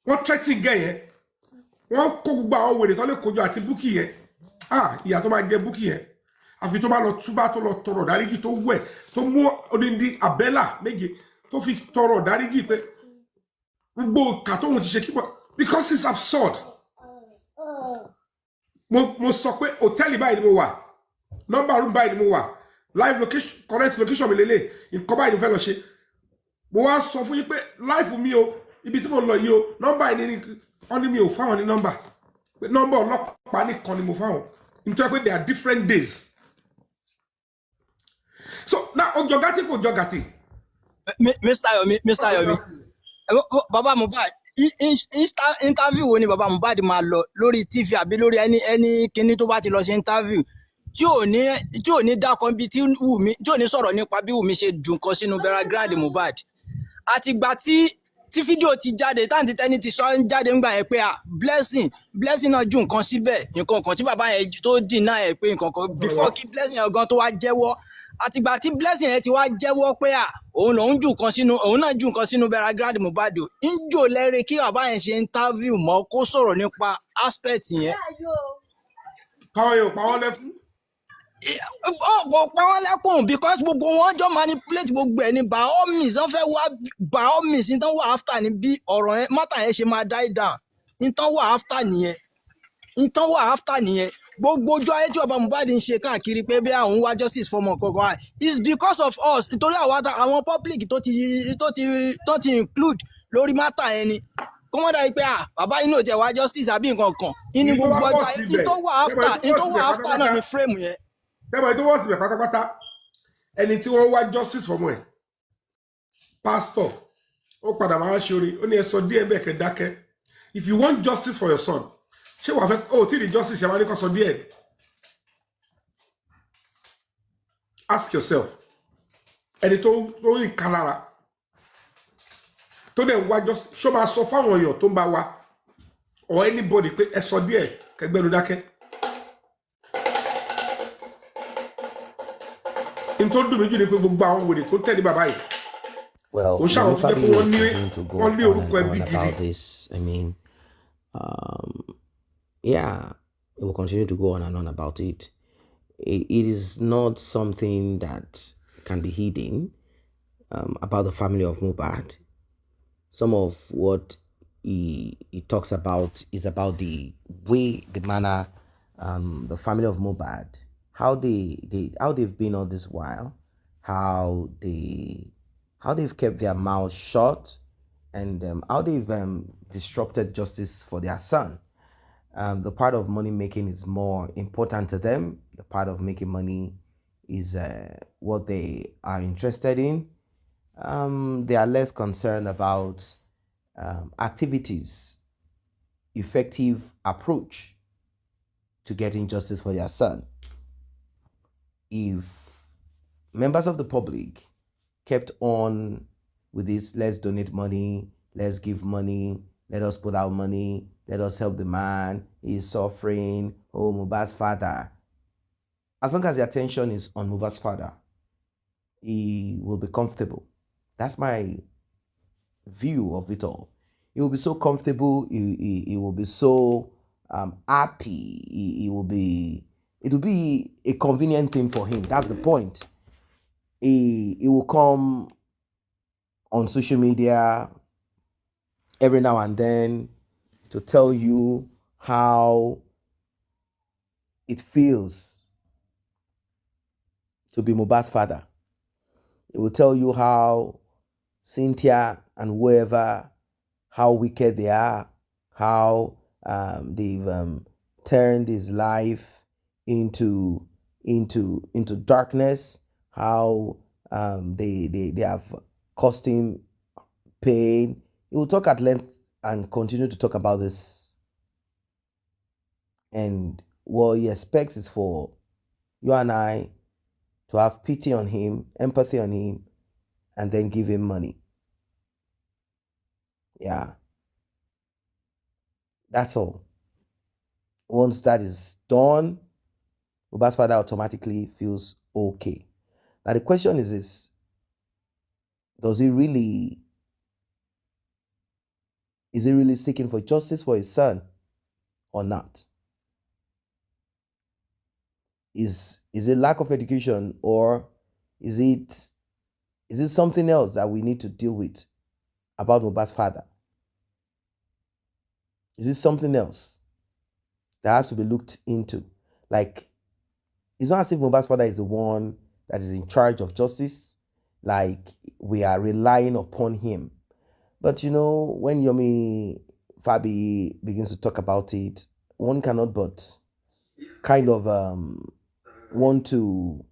wọ́n threatening gẹ̀ yẹn wọ́n kó gbogbo àwọn wèrè tó lè kojú àti Búkì yẹn ìyá tó máa jẹ Búkì yẹn àfi tó bá lọ túbá tó lọ tọrọ dáríjì tó wẹ̀ tó mú odindi àbẹ́là méje tó fi tọrọ dáríjì pé gbogbo ìkà tóun ti ṣe kíkọ because it's absurd mo sọ pé hòtẹ́ẹ̀lì báyìí ni mo wà nọ́mbà room báyìí ni mo wà live location correct location mi lélẹ̀ nǹkan báyìí ni mo fẹ́ lọ ṣe mo wá sọ fún yín pé life mi o ibi tí mo lọ yìí o nọ́mbà yìí ni wọ́n ní mi ò fáwọn ní nọ́mbà pé nọ́mbà ọlọ́pàá nìkan ni mo fáwọn nítorí pé there are different days so now ọjọ́ gàtí kò jọ gàtí. Mr. Yomi bàbá Mohbad interview wo ni bàbá Mohbad máa lọ lórí TV àbí lórí ẹni kíní tó bá ti lọ ṣe interview tí ò ní dákọ bí tí ò ní sọ̀rọ̀ nípa bí Wùmí ṣe dùn kan sínú background Mohbad àtìgbà tí fídíò ti jáde táǹtí tẹ́ni ti sọ jáde ńgbà yẹn pé blessing náà ju nǹkan síbẹ̀ nǹkan kan tí bàbá yẹn tó dìnnà ẹ̀ pé nǹkan kan before kí blessing yẹn gan tó wá jẹ́wọ́ àtìgbà tí blessing yẹn ti wá jẹ́wọ́ pé òun náà ju nǹkan sínú background Mohbad ń jò lẹ́rìí kí bàbá yẹn ṣe interview mọ́ kó sọ̀rọ̀ nípa aspect yẹn. káwọn yóò pa wọ́n lẹ́kún. Kò pa wọ́n lẹ́kùn because gbogbo wọn jọ manipulate gbogbo ẹ̀ ní by all means wọ́n fẹ́ wá by all means ní tán wà after ní bí ọ̀rọ̀ yẹn mátà yẹn ṣe máa die down ní tán wà after nìyẹn gbogbo ojú ayé tí bàbá Mohbad ń ṣe káàkiri pé bí àwọn wá justice fọmọ kankan is because of us nítorí àwọn public tó ti include lórí mátà yẹn ni kó wọ́n dàbí pé bàbá inú ò tẹ̀ wá justice àbí nǹkan kan ìní gbogbo ọjọ́ ayé ní tó wà after náà ní frame yẹn. tẹ́bọ̀ tó wọ́n síbẹ̀ pátápátá ẹni tí wọ́n wá justice fọmọ ẹ̀ pastor ó padà máa ṣe orin ó ní ẹ sọ díẹ̀ bẹ́ẹ̀ kẹ́ dákẹ́ if you want justice for your son ṣé wàá fẹ́ tí the justice ṣe máa ní kó sọ díẹ̀ ask yourself ẹni tó ń kà lára tó dẹ̀ ń wá justice ṣó máa sọ fáwọn èèyàn tó ń bá wa or anybody pé ẹ sọ díẹ̀ kẹgbẹ́nu dákẹ́. Well, we'll probably go on about this. I mean, yeah, it will continue to go on and on about it. It is not something that can be hidden about the family of Mohbad. Some of what he talks about is about the way, the manner, the family of Mohbad, how they've been all this while, how they've kept their mouths shut, and how they've disrupted justice for their son. The part of money making is more important to them. The part of making money is what they are interested in. They are less concerned about activities, effective approach to getting justice for their son. If members of the public kept on with this, let's donate money, let's give money, let us put out money, let us help the man, he's suffering, oh, Mohbad's father. As long as the attention is on Mohbad's father, he will be comfortable. That's my view of it all. He will be so comfortable, he will be so happy, it will be a convenient thing for him. That's the point. He will come on social media every now and then to tell you how it feels to be Mohbad's father. It will tell you how Cynthia and whoever, how wicked they are, how they've turned his life into darkness, how they have caused him pain. He will talk at length and continue to talk about this. And what he expects is for you and I to have pity on him, empathy on him, and then give him money. Yeah. That's all. Once that is done, Mohbad's father automatically feels okay. Now the question is this: is he really seeking for justice for his son or not? Is it lack of education, or is it something else that we need to deal with about Mohbad's father? Is it something else that has to be looked into? Like, it's not as if Mohbad's father is the one that is in charge of justice. Like, we are relying upon him. But when Yomi Fabi begins to talk about it, one cannot but kind of want to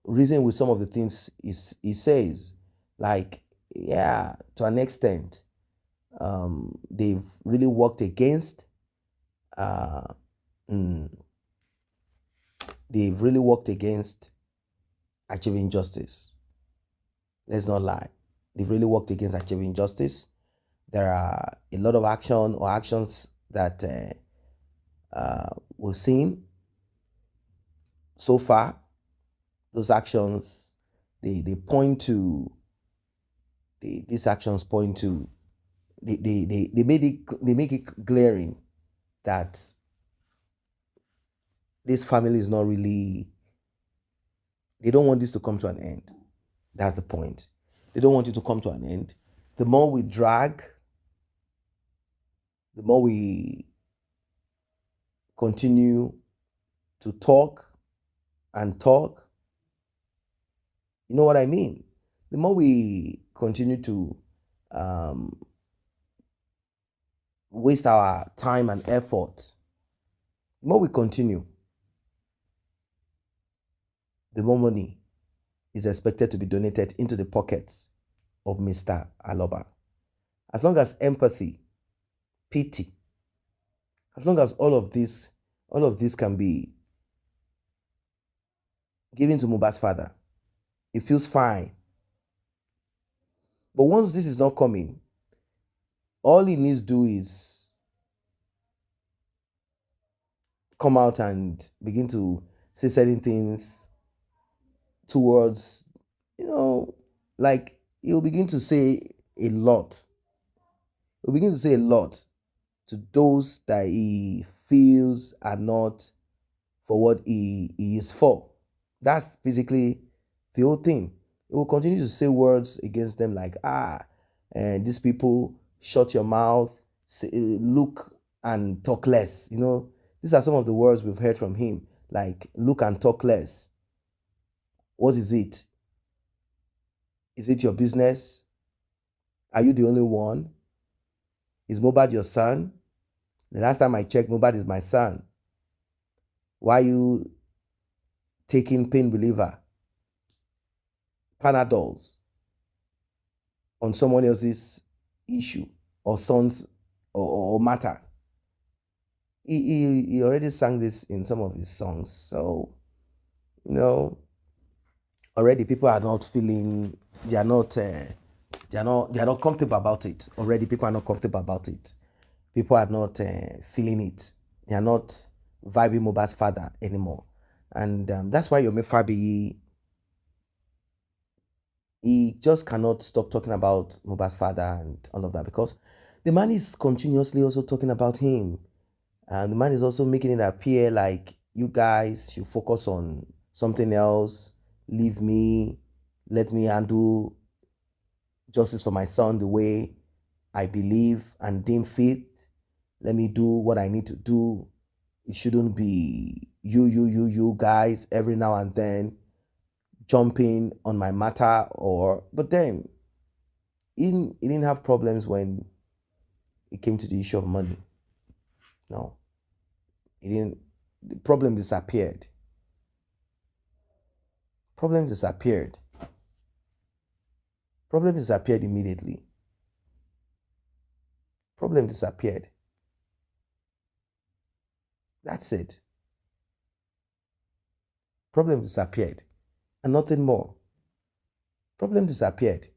reason with some of the things he says. Like, yeah, to an extent, they've really worked against achieving justice. Let's not lie. They've really worked against achieving justice. There are a lot of actions that we've seen so far. Those actions, they point to, these actions point to, they make it glaring that this family is not really, they don't want this to come to an end. That's the point. They don't want it to come to an end. The more we drag, the more we continue to talk and talk, you know what I mean? The more we continue to waste our time and effort, the more we continue, the more money is expected to be donated into the pockets of Mr. Aloba. As long as empathy, pity, as long as all of this can be given to Mohbad's father, it feels fine. But once this is not coming, all he needs to do is come out and begin to say certain things towards, like, he'll begin to say a lot. He'll begin to say a lot to those that he feels are not for what he is for. That's basically the whole thing. He will continue to say words against them like, and these people, shut your mouth, look and talk less. These are some of the words we've heard from him, like, look and talk less. What is it? Is it your business? Are you the only one? Is Mohbad your son? The last time I checked, Mohbad is my son. Why are you taking pain reliever, Panadols, on someone else's issue or son's or matter? He already sang this in some of his songs. So, already people are not feeling, they are not comfortable about it. Already people are not comfortable about it. people are not feeling it. They are not vibing Mohbad's father anymore. And that's why Yomi Fabi, he just cannot stop talking about Mohbad's father and all of that, because the man is continuously also talking about him. And the man is also making it appear like you guys should focus on something else, leave me, let me handle justice for my son the way I believe and deem fit. Let me do what I need to do. It shouldn't be you guys every now and then jumping on my matter. But then he didn't have problems when it came to the issue of money. No, he didn't. The problem disappeared. Problem disappeared. Problem disappeared immediately. Problem disappeared. That's it. Problem disappeared. And nothing more. Problem disappeared.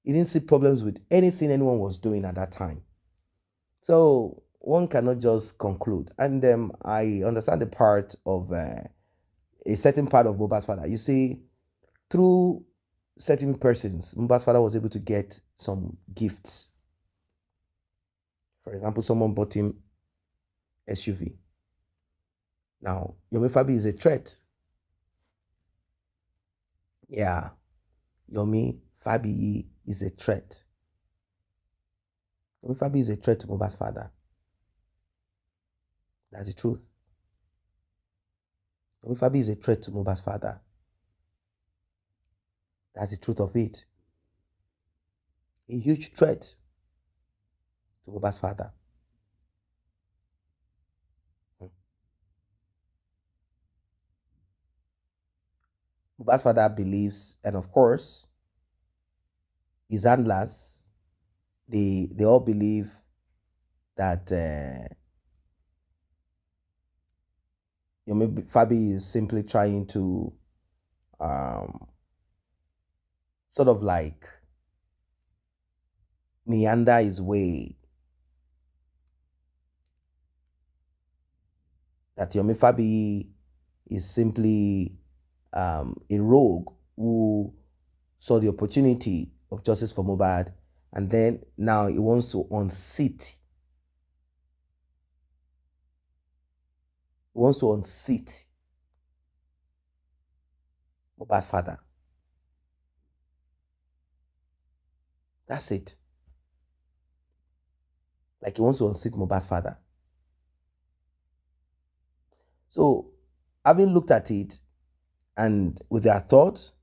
He didn't see problems with anything anyone was doing at that time. So one cannot just conclude. And I understand the part of a certain part of Mohbad's father. You see, through certain persons, Mohbad's father was able to get some gifts. For example, someone bought him SUV. Now, Yomi Fabi is a threat. Yeah, Yomi Fabi is a threat. Yomi Fabi is a threat to Mohbad's father. That's the truth. Yomi Fabi is a threat to Mohbad's father. That's the truth of it. A huge threat to Mohbad's father. Mohbad's father believes, and of course, his handlers, they all believe that Yomi Fabi is simply trying to sort of like meander his way. That Yomi Fabi is simply a rogue who saw the opportunity of justice for Mohbad, and then now he wants to unseat. He wants to unseat Mohbad's father. That's it. Like he wants to unseat Mohbad's father. So, having looked at it and with their thoughts,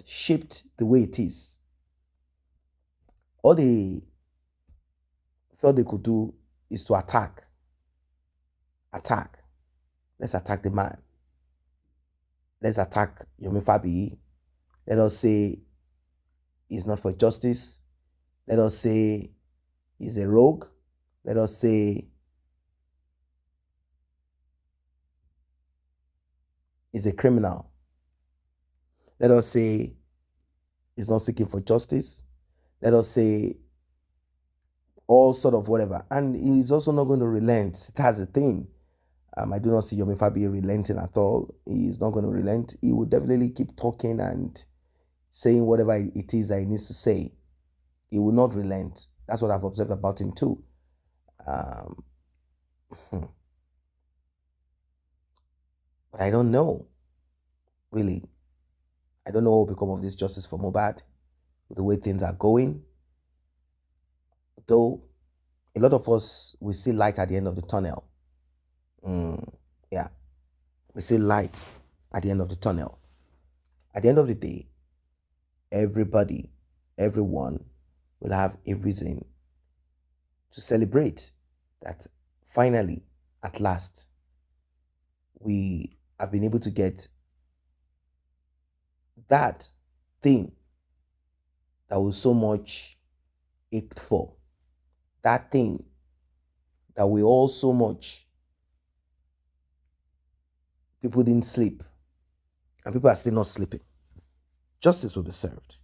shaped the way it is, all they felt they could do is to attack. Let's attack the man. Let's attack Yomi Fabi. Let us say he's not for justice. Let us say he's a rogue. Let us say he's a criminal. Let us say he's not seeking for justice. Let us say all sort of whatever. And he's also not going to relent. That's the thing. I do not see Yomi Fabi relenting at all. He's not going to relent. He will definitely keep talking and saying whatever it is that he needs to say. He will not relent. That's what I've observed about him too. But I don't know. Really. I don't know what will become of this justice for Mohbad with the way things are going. Though a lot of us will see light at the end of the tunnel. Yeah. We see light at the end of the tunnel. At the end of the day, everybody, everyone will have a reason to celebrate that finally, at last, we have been able to get that thing that we so much ached for, that thing that we all so much, people didn't sleep, and people are still not sleeping. justice will be served.